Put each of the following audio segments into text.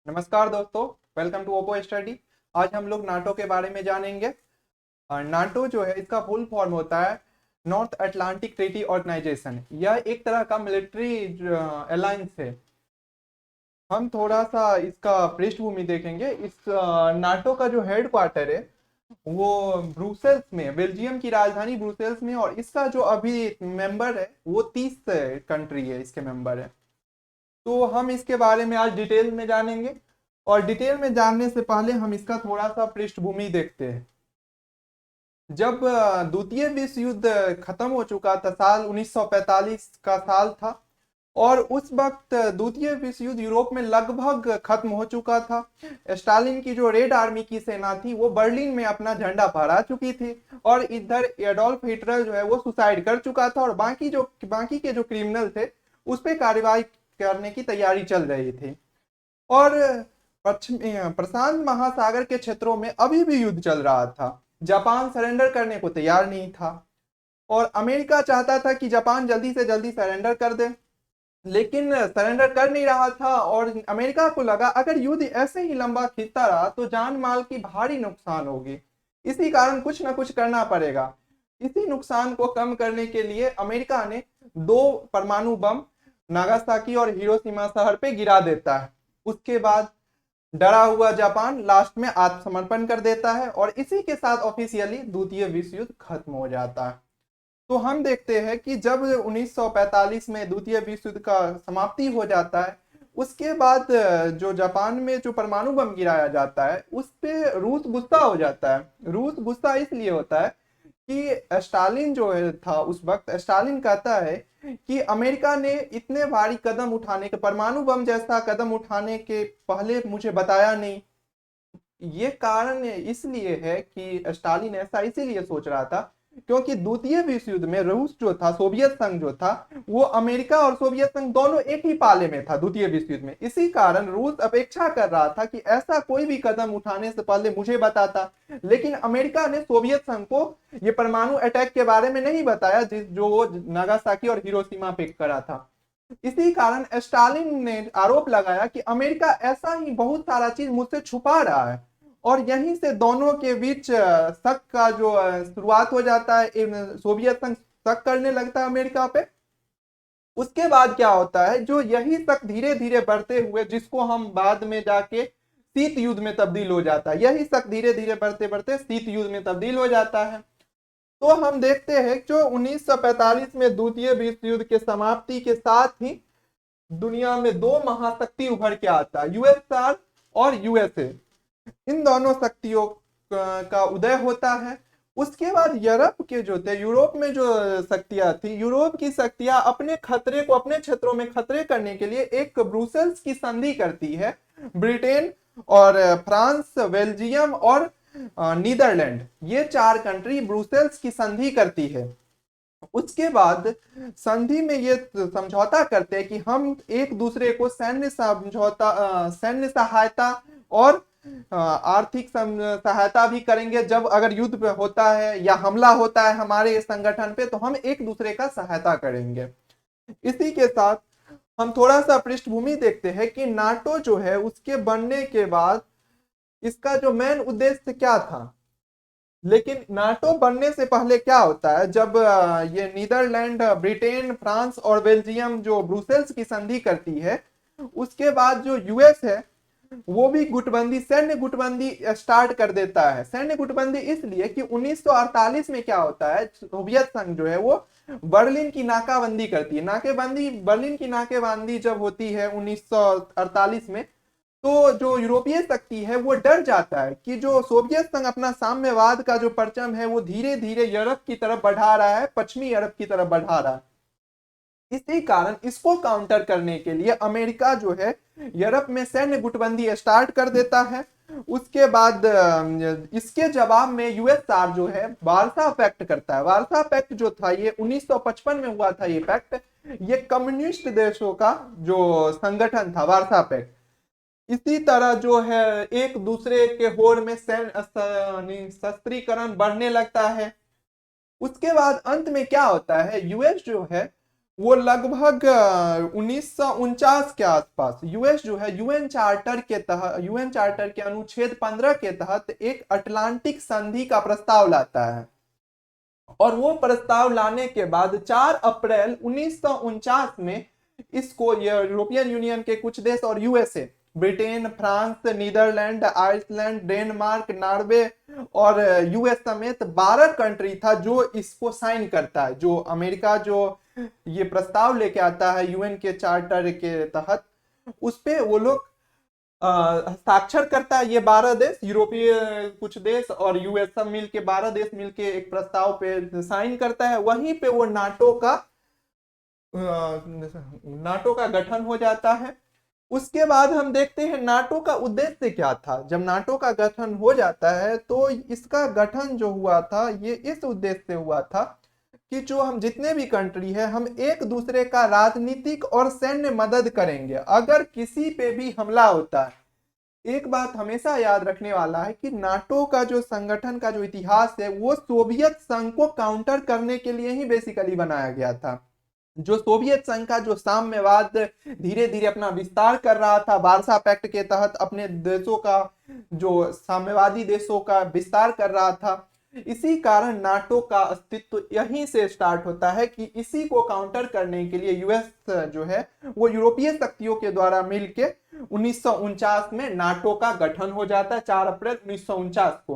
नमस्कार दोस्तों, welcome to Oppo study. आज हम लोग नाटो के बारे में जानेंगे। नाटो जो है इसका फुल फॉर्म होता है नॉर्थ अटलांटिक ट्रीटी ऑर्गेनाइजेशन। यह एक तरह का मिलिट्री अलायंस है। हम थोड़ा सा इसका पृष्ठभूमि देखेंगे। इस नाटो का जो हेड क्वार्टर है वो ब्रुसेल्स में, बेल्जियम की राजधानी ब्रुसेल्स में, और इसका जो अभी मेंबर है वो 30 कंट्री है इसके मेंबर है। तो हम इसके बारे में आज डिटेल में जानेंगे। और डिटेल में जानने से पहले हम इसका थोड़ा सा पृष्ठभूमि देखते हैं। जब द्वितीय विश्व युद्ध खत्म हो चुका था, साल 1945 का साल था, और उस वक्त द्वितीय विश्व युद्ध यूरोप में लगभग खत्म हो चुका था। स्टालिन की जो रेड आर्मी की सेना थी वो बर्लिन में अपना झंडा फहरा चुकी थी, और इधर एडोल्फ हिटलर जो है वो सुसाइड कर चुका था, और बाकी के जो क्रिमिनल थे उस पर कार्रवाई करने की तैयारी चल रही थी। और पश्चिम प्रशांत महासागर के क्षेत्रों में अभी भी युद्ध चल रहा था। जापान सरेंडर करने को तैयार नहीं था, और अमेरिका चाहता था कि जापान जल्दी से जल्दी सरेंडर कर दे, लेकिन सरेंडर कर नहीं रहा था। और अमेरिका को लगा अगर युद्ध ऐसे ही लंबा खिंचता रहा तो जान माल की भारी नुकसान होगी। इसी कारण कुछ ना कुछ करना पड़ेगा। इसी नुकसान को कम करने के लिए अमेरिका ने 2 परमाणु बम नागासाकी और हिरोशिमा शहर पे गिरा देता है। उसके बाद डरा हुआ जापान लास्ट में आत्मसमर्पण कर देता है, और इसी के साथ ऑफिशियली द्वितीय विश्व युद्ध खत्म हो जाता है। तो हम देखते हैं कि जब 1945 में द्वितीय विश्व युद्ध का समाप्ति हो जाता है, उसके बाद जो जापान में जो परमाणु बम गिराया जाता है उस पे रूस गुस्सा हो जाता है। रूस गुस्सा इसलिए होता है कि स्टालिन जो है था उस वक्त, स्टालिन कहता है कि अमेरिका ने इतने भारी कदम उठाने के, परमाणु बम जैसा कदम उठाने के पहले मुझे बताया नहीं। ये कारण इसलिए है कि स्टालिन ऐसा इसीलिए सोच रहा था क्योंकि द्वितीय विश्व युद्ध में रूस जो था, सोवियत संघ जो था, वो अमेरिका और सोवियत संघ दोनों एक ही पाले में था द्वितीय विश्व युद्ध में। इसी कारण रूस अपेक्षा कर रहा था कि ऐसा कोई भी कदम उठाने से पहले मुझे बताता। लेकिन अमेरिका ने सोवियत संघ को ये परमाणु अटैक के बारे में नहीं बताया जो वो नागासाकी और हिरोशिमा पे करा था। इसी कारण स्टालिन ने आरोप लगाया कि अमेरिका ऐसा ही बहुत सारा चीज मुझसे छुपा रहा है, और यहीं से दोनों के बीच शक का जो शुरुआत हो जाता है। सोवियत संघ शक करने लगता है अमेरिका पे। उसके बाद क्या होता है, जो यही शक धीरे धीरे बढ़ते हुए, जिसको हम बाद में जाके शीत युद्ध में तब्दील हो जाता है, यही शक धीरे धीरे बढ़ते बढ़ते शीत युद्ध में तब्दील हो जाता है। तो हम देखते हैं जो 1945 में द्वितीय विश्व युद्ध के समाप्ति के साथ ही दुनिया में 2 महाशक्ति उभर के आता है, यूएसआर और यूएसए। इन दोनों शक्तियों का उदय होता है। उसके बाद यूरोप के जो थे, यूरोप में जो शक्तियां थी, यूरोप की शक्तियां अपने खतरे को, अपने क्षेत्रों में खतरे करने के लिए एक ब्रुसेल्स की संधि करती है। ब्रिटेन और फ्रांस, बेल्जियम और नीदरलैंड, ये 4 कंट्री ब्रुसेल्स की संधि करती है। उसके बाद संधि में ये समझौता करते हैं कि हम एक दूसरे को सैन्य समझौता, सैन्य सहायता और आर्थिक सहायता भी करेंगे। जब अगर युद्ध होता है या हमला होता है हमारे संगठन पे तो हम एक दूसरे का सहायता करेंगे। इसी के साथ हम थोड़ा सा पृष्ठभूमि देखते हैं कि नाटो जो है उसके बनने के बाद इसका जो मेन उद्देश्य क्या था। लेकिन नाटो बनने से पहले क्या होता है, जब ये नीदरलैंड, ब्रिटेन, फ्रांस और बेल्जियम जो ब्रुसेल्स की संधि करती है, उसके बाद जो यूएस है वो भी गुटबंदी, सैन्य गुटबंदी स्टार्ट कर देता है। सैन्य गुटबंदी इसलिए कि 1948 में क्या होता है, सोवियत संघ जो है वो बर्लिन की नाकाबंदी करती है। नाकेबंदी, बर्लिन की नाकेबंदी जब होती है 1948 में, तो जो यूरोपीय शक्ति है वो डर जाता है कि जो सोवियत संघ अपना साम्यवाद का जो परचम है वो धीरे धीरे यूरोप की तरफ बढ़ा रहा है, पश्चिमी यूरोप की तरफ बढ़ा रहा है। इसी कारण इसको काउंटर करने के लिए अमेरिका जो है यूरोप में सैन्य गुटबंदी स्टार्ट कर देता है। उसके बाद इसके जवाब में यूएसआर जो है वार्सा पैक्ट करता है। वार्सा पैक्ट जो था ये 1955 में हुआ था। ये पैक्ट, ये कम्युनिस्ट देशों का जो संगठन था, वार्सा पैक्ट। इसी तरह जो है एक दूसरे के होड़ में शस्त्रीकरण बढ़ने लगता है। उसके बाद अंत में क्या होता है, यूएस जो है वो लगभग 1949 के आसपास यूएस जो है यूएन चार्टर के अनुच्छेद 15 के तहत एक अटलांटिक संधि का प्रस्ताव लाता है। और वो प्रस्ताव लाने के बाद 4 अप्रैल 1949 में इसको यूरोपियन यूनियन के कुछ देश और USA, Britain, France, Netherland, Iceland, Denmark, Norway और यूएस समेत 12 कंट्री था जो इसको साइन करता है। जो अमेरिका जो ये प्रस्ताव लेके आता है यूएन के चार्टर के तहत, उस पे वो लोग हस्ताक्षर करता है। ये 12 देश, यूरोपीय कुछ देश और यूएस सब मिलके 12 देश मिलके एक प्रस्ताव पे साइन करता है। वहीं पे वो नाटो का गठन हो जाता है। उसके बाद हम देखते हैं नाटो का उद्देश्य क्या था। जब नाटो का गठन हो जाता है तो इसका गठन जो हुआ था ये इस उद्देश्य से हुआ था कि जो हम जितने भी कंट्री है हम एक दूसरे का राजनीतिक और सैन्य मदद करेंगे अगर किसी पे भी हमला होता है। एक बात हमेशा याद रखने वाला है कि नाटो का जो संगठन का जो इतिहास है वो सोवियत संघ को काउंटर करने के लिए ही बेसिकली बनाया गया था। जो सोवियत संघ का जो साम्यवाद धीरे धीरे अपना विस्तार कर रहा था, वार्सा पैक्ट के तहत अपने देशों का जो साम्यवादी देशों का विस्तार कर रहा था, इसी कारण नाटो का अस्तित्व यहीं से स्टार्ट होता है कि इसी को काउंटर करने के लिए यूएस जो है वो यूरोपीय शक्तियों के द्वारा मिलके 1949 में नाटो का गठन हो जाता है, 4 अप्रैल 1949 को।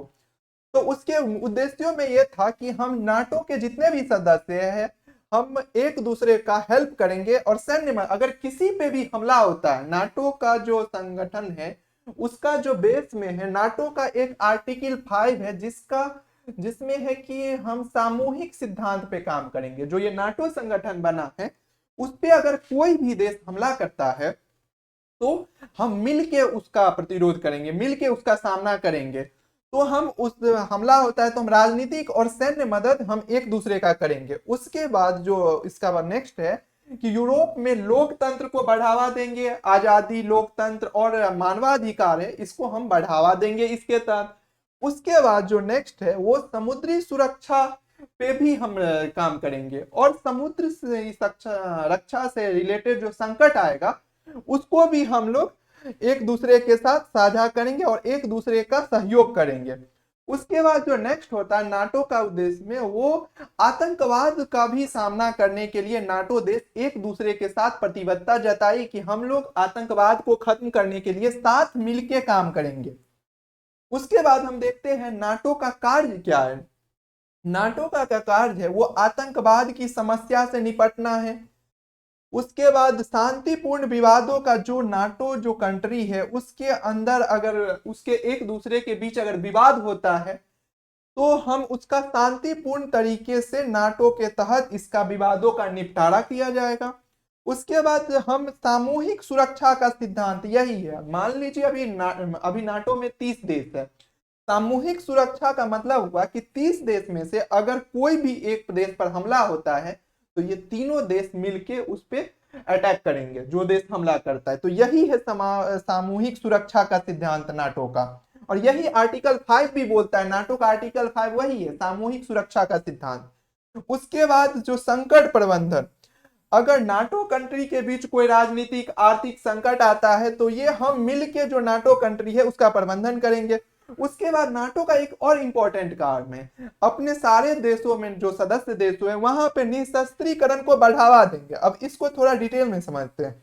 तो उसके उद्देश्यों में यह था कि हम नाटो के जितने भी सदस्य हैं हम एक दूसरे का हेल्प करेंगे और सैन्य में अगर किसी पे भी हमला होता है, नाटो का जो संगठन है उसका जो बेस में है, नाटो का एक आर्टिकल 5 है जिसमें है कि हम सामूहिक सिद्धांत पे काम करेंगे। जो ये नाटो संगठन बना है उस पे अगर कोई भी देश हमला करता है तो हम मिलके उसका प्रतिरोध करेंगे, मिलके उसका सामना करेंगे। तो हम उस हमला होता है तो हम राजनीतिक और सैन्य मदद हम एक दूसरे का करेंगे। उसके बाद जो इसका नेक्स्ट है कि यूरोप में लोकतंत्र को बढ़ावा देंगे, आजादी, लोकतंत्र और मानवाधिकार है इसको हम बढ़ावा देंगे इसके तहत। उसके बाद जो नेक्स्ट है वो समुद्री सुरक्षा पे भी हम काम करेंगे और समुद्र से रक्षा से रिलेटेड जो संकट आएगा उसको भी हम लोग एक दूसरे के साथ साझा करेंगे और एक दूसरे का सहयोग करेंगे। उसके बाद जो नेक्स्ट होता है नाटो का उद्देश्य में वो आतंकवाद का भी सामना करने के लिए नाटो देश एक दूसरे के साथ प्रतिबद्धता जताई कि हम लोग आतंकवाद को खत्म करने के लिए साथ मिलके काम करेंगे। उसके बाद हम देखते हैं नाटो का कार्य क्या है। नाटो का कार्य है वो आतंकवाद की समस्या से निपटना है। उसके बाद शांतिपूर्ण विवादों का जो नाटो जो कंट्री है उसके अंदर अगर उसके एक दूसरे के बीच अगर विवाद होता है तो हम उसका शांतिपूर्ण तरीके से नाटो के तहत इसका विवादों का निपटारा किया जाएगा। उसके बाद हम सामूहिक सुरक्षा का सिद्धांत यही है। मान लीजिए अभी नाटो में 30 देश है। सामूहिक सुरक्षा का मतलब हुआ कि 30 देश में से अगर कोई भी एक देश पर हमला होता है तो ये तीनों देश मिलके उस पर अटैक करेंगे जो देश हमला करता है। तो यही है सामूहिक सुरक्षा का सिद्धांत नाटो का। और यही आर्टिकल 5 भी बोलता है, नाटो का आर्टिकल 5 वही है, सामूहिक सुरक्षा का सिद्धांत। उसके बाद जो संकट प्रबंधन, अगर नाटो कंट्री के बीच कोई राजनीतिक आर्थिक संकट आता है तो ये हम मिलके जो नाटो कंट्री है उसका प्रबंधन करेंगे। उसके बाद नाटो का एक और इंपॉर्टेंट काम है, अपने सारे देशों में जो सदस्य देश हैं वहां पे निशस्त्रीकरण को बढ़ावा देंगे। अब इसको थोड़ा डिटेल में समझते हैं।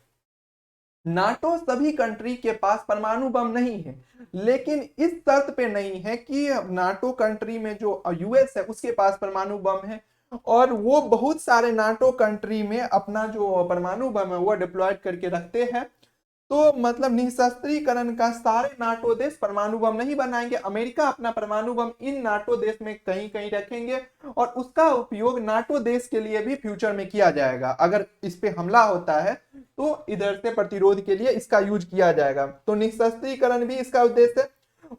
नाटो सभी कंट्री के पास परमाणु बम नहीं है, लेकिन इस शर्त पे नहीं है कि नाटो कंट्री में जो यूएस है उसके पास परमाणु बम है और वो बहुत सारे नाटो कंट्री में अपना जो परमाणु बम है वो डिप्लॉयड करके रखते हैं। तो मतलब निशस्त्रीकरण का सारे नाटो देश परमाणु बम नहीं बनाएंगे। अमेरिका अपना परमाणु बम इन नाटो देश में कहीं कहीं रखेंगे और उसका उपयोग नाटो देश के लिए भी फ्यूचर में किया जाएगा। अगर इस पे हमला होता है तो इधर से प्रतिरोध के लिए इसका यूज किया जाएगा। तो निशस्त्रीकरण भी इसका उद्देश्य है।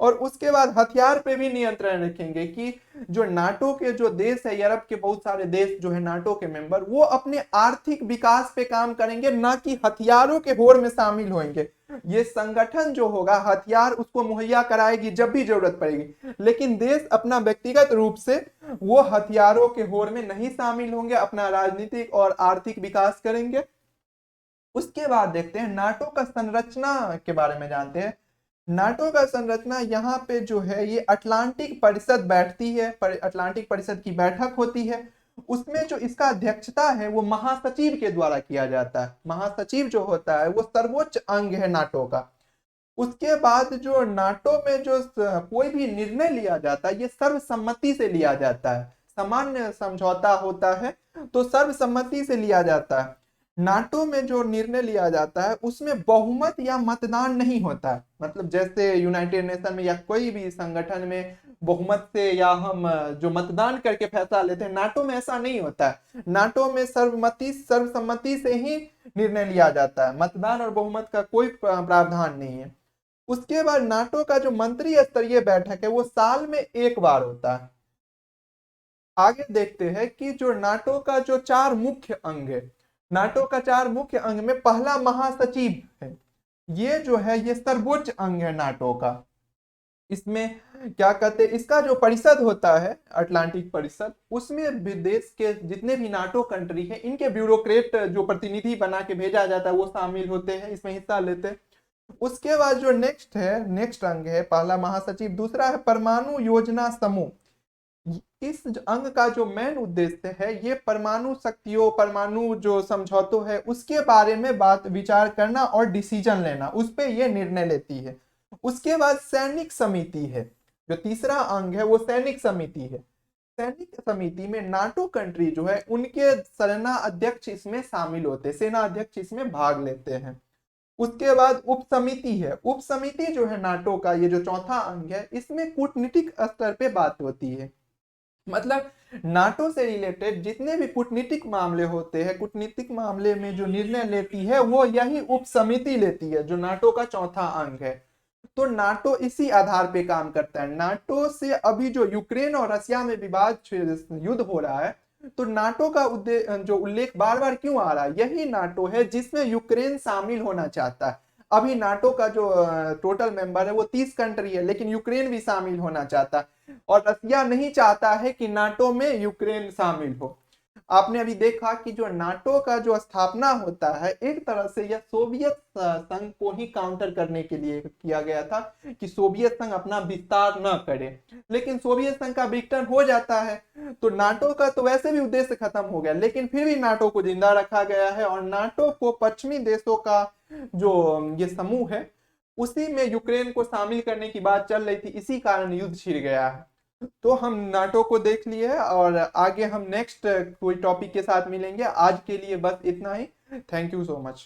और उसके बाद हथियार पे भी नियंत्रण रखेंगे कि जो नाटो के जो देश है, यूरोप के बहुत सारे देश जो है नाटो के मेंबर, वो अपने आर्थिक विकास पे काम करेंगे, ना कि हथियारों के होड़ में शामिल होंगे। ये संगठन जो होगा हथियार उसको मुहैया कराएगी जब भी जरूरत पड़ेगी, लेकिन देश अपना व्यक्तिगत रूप से वो हथियारों के होड़ में नहीं शामिल होंगे, अपना राजनीतिक और आर्थिक विकास करेंगे। उसके बाद देखते हैं नाटो का संरचना के बारे में जानते हैं। नाटो का संरचना यहाँ पे जो है ये अटलांटिक परिषद बैठती है, अटलांटिक परिषद की बैठक होती है। उसमें जो इसका अध्यक्षता है वो महासचिव के द्वारा किया जाता है। महासचिव जो होता है वो सर्वोच्च अंग है नाटो का। उसके बाद जो नाटो में जो कोई भी निर्णय लिया जाता है ये सर्वसम्मति से लिया जाता है। सामान्य समझौता होता है तो सर्वसम्मति से लिया जाता है। नाटो में जो निर्णय लिया जाता है उसमें बहुमत या मतदान नहीं होता है, मतलब जैसे यूनाइटेड नेशन में या कोई भी संगठन में बहुमत से या हम जो मतदान करके फैसला लेते हैं, नाटो में ऐसा नहीं होता है। नाटो में सर्वसम्मति से ही निर्णय लिया जाता है, मतदान और बहुमत का कोई प्रावधान नहीं है। उसके बाद नाटो का जो मंत्री स्तरीय बैठक है वो साल में एक बार होता है। आगे देखते हैं कि जो नाटो का जो 4 मुख्य अंग है, नाटो का 4 मुख्य अंग में पहला महासचिव है। ये जो है ये सर्वोच्च अंग है नाटो का। इसमें क्या कहते हैं, इसका जो परिषद होता है अटलांटिक परिषद, उसमें देश के जितने भी नाटो कंट्री है इनके ब्यूरोक्रेट जो प्रतिनिधि बना के भेजा जाता है वो शामिल होते हैं, इसमें हिस्सा लेते हैं। उसके बाद जो नेक्स्ट अंग है पहला महासचिव, दूसरा है परमाणु योजना समूह। इस अंग का जो मेन उद्देश्य है ये परमाणु शक्तियों, परमाणु जो समझौतों है उसके बारे में बात विचार करना और डिसीजन लेना, उस पे ये निर्णय लेती है। उसके बाद सैनिक समिति है, जो तीसरा अंग है वो सैनिक समिति है। सैनिक समिति में नाटो कंट्री जो है उनके सेना अध्यक्ष इसमें शामिल होते हैं, सेना अध्यक्ष इसमें भाग लेते हैं। उसके बाद उप समिति है। उप समिति जो है नाटो का ये जो चौथा अंग है इसमें कूटनीतिक स्तर पे बात होती है, मतलब नाटो से रिलेटेड जितने भी कूटनीतिक मामले होते हैं, कूटनीतिक मामले में जो निर्णय लेती है वो यही उप समिति लेती है, जो नाटो का चौथा अंग है। तो नाटो इसी आधार पे काम करता है। नाटो से अभी जो यूक्रेन और रशिया में विवाद युद्ध हो रहा है, तो नाटो का जो उल्लेख बार बार क्यों आ रहा है, यही नाटो है जिसमें यूक्रेन शामिल होना चाहता है। अभी नाटो का जो टोटल मेंबर है वो 30 कंट्री है, लेकिन यूक्रेन भी शामिल होना चाहता है और रसिया नहीं चाहता है कि नाटो में यूक्रेन शामिल हो। आपने अभी देखा कि जो नाटो का जो स्थापना होता है एक तरह से यह सोवियत संघ को ही काउंटर करने के लिए किया गया था कि सोवियत संघ अपना विस्तार न करे, लेकिन सोवियत संघ का विघटन हो जाता है तो नाटो का तो वैसे भी उद्देश्य खत्म हो गया, लेकिन फिर भी नाटो को जिंदा रखा गया है और नाटो को पश्चिमी देशों का जो ये समूह है उसी में यूक्रेन को शामिल करने की बात चल रही थी, इसी कारण युद्ध छिड़ गया है। तो हम नाटो को देख लिए और आगे हम नेक्स्ट कोई टॉपिक के साथ मिलेंगे। आज के लिए बस इतना ही। Thank you so much.